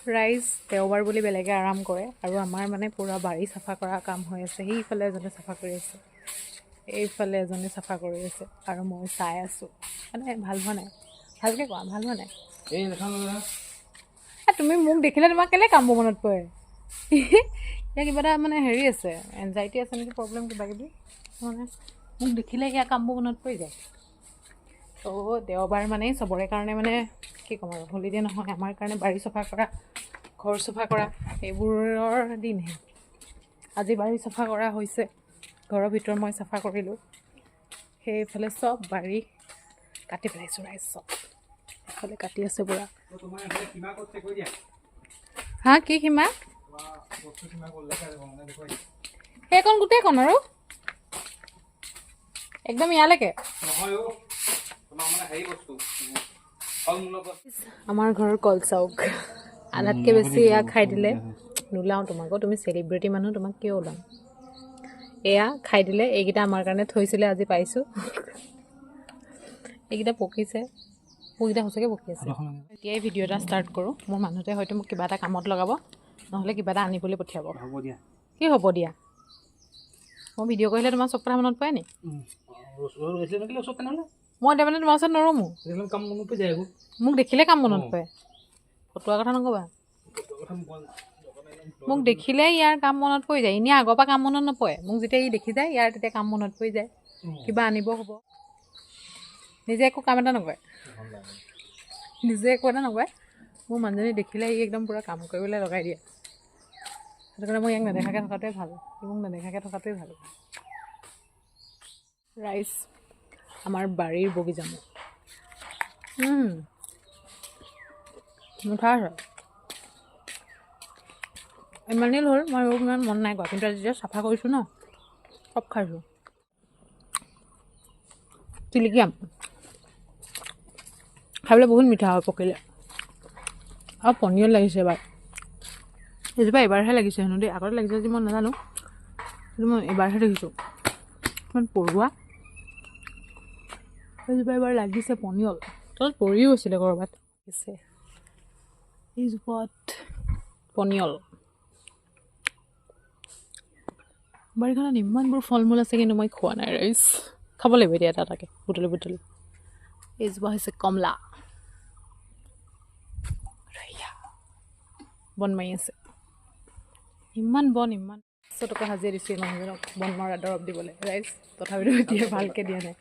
ৰাইজ দেওবাৰ বুলি বেলেগে আৰাম কৰে আৰু আমাৰ মানে পূৰা বাৰী চাফা কৰা কাম হৈ আছে। সেইফালে এজনে চাফা কৰি আছে, এইফালে এজনে চাফা কৰি আছে আৰু মই চাই আছোঁ। মানে ভাল হোৱা নাই, ভালকৈ কোৱা, ভাল হোৱা নাই। তুমি মোক দেখিলে তোমাক কেলৈ কামবোৰ মনত পৰে? এতিয়া কিবা এটা মানে হেৰি আছে, এনজাইটি আছে নেকি, প্ৰব্লেম কিবা কিবি, মানে মোক দেখিলে সেয়া কামবোৰ মনত পৰি যায়। ত' দেওবাৰ মানে চবৰে কাৰণে মানে কি ক'ম আৰু, হলিডে নহয়, আমাৰ কাৰণে বাৰী চফা কৰা, ঘৰ চফা কৰা, এইবোৰৰ দিনহে। আজি বাৰী চফা কৰা হৈছে, ঘৰৰ ভিতৰ মই চাফা কৰিলোঁ। সেইফালে চব বাৰী কাটি পেলাইছোঁ ৰাইজ, চব এইফালে কাটি আছে পূৰা। হা, কি সীমা? সেইকণ গোটেইকণ আৰু একদম ইয়ালৈকে। আমাৰ ঘৰৰ কল চাউক আধাতকৈ বেছি এয়া খাই দিলে। নোলাওঁ তোমাকো, তুমি চেলিব্ৰিটি মানুহ, তোমাক কিয় ওলাম? এয়া খাই দিলে। এইকেইটা আমাৰ কাৰণে থৈছিলে, আজি পাইছোঁ। এইকেইটা পকিছে, পকিটা সঁচাকৈ পকি আছে। এতিয়াই ভিডিঅ' এটা ষ্টাৰ্ট কৰোঁ। মোৰ মানুহটোৱে হয়তো মোক কিবা এটা কামত লগাব, নহ'লে কিবা এটা আনিবলৈ পঠিয়াব। হ'ব দিয়া। কি হ'ব দিয়া? মই ভিডিঅ' কৰিলে তোমাৰ চব কথা মনত পৰে নি? মই এতিয়া মানে তোমাৰ ওচৰত নৰমো, মোক দেখিলে কাম মনত পৰে। ফটোৱাৰ কথা নক'বা, মোক দেখিলে ইয়াৰ কাম মনত পৰি যায়। এনেই আগৰ পৰা কাম মনত নপৰে, মোক যেতিয়া ই দেখি যায় ইয়াৰ তেতিয়া কাম মনত পৰি যায়। কিবা আনিব হ'ব, নিজে একো কাম এটা নকৰে, নিজে একো এটা নকৰে। মোৰ মানুহজনী দেখিলে ই একদম পূৰা কাম কৰিবলৈ লগাই দিয়ে। সেইটো কাৰণে মই ইয়াক নেদেখাকৈ থকাটোৱে ভাল, সি মোক নেদেখাকৈ থকাটোৱে ভাল। ৰাইচ আমাৰ বাৰীৰ বগীজামু মিঠা আছে। ইমান দিন হ'ল মই ইমান মন নাই কৰা, কিন্তু যেতিয়া চাফা কৰিছোঁ ন, চব খাইছোঁ। চিলিকি আম খাবলৈ বহুত মিঠা হয় পকিলে, আৰু পনীয়ত লাগিছে এবাৰ। এইজোপা এবাৰহে লাগিছে হেনো দেই, আগতে লাগিছে যদি মই নাজানো, কিন্তু মই এবাৰহে দেখিছোঁ। ইমান পৰুৱা, এইজোপা এবাৰ লাগিছে পনীয়ল, তলত পৰিও গৈছিলে ক'ৰবাত। আছে এইজোপাত পনীয়ল। বাৰীখনত ইমানবোৰ ফল মূল আছে, কিন্তু মই খোৱা নাই ৰাইজ। খাব লাগিব এতিয়া এটা এটাকৈ, বুটলি বুটলি। এইজোপা হৈছে কমলা, বন মাৰি আছে, ইমান বন, ইমান 100 টকা হাজিৰা দিছোঁ মানুহজনক বন মৰা দৰৱ দিবলৈ ৰাইজ। তথাপিতো এতিয়া ভালকৈ দিয়া নাই,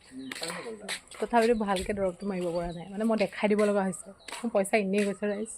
তথাপিতো ভালকৈ দৰৱটো মাৰিব পৰা নাই। মানে মই দেখাই দিব লগা হৈছে, মোৰ পইচা এনেই গৈছে ৰাইজ।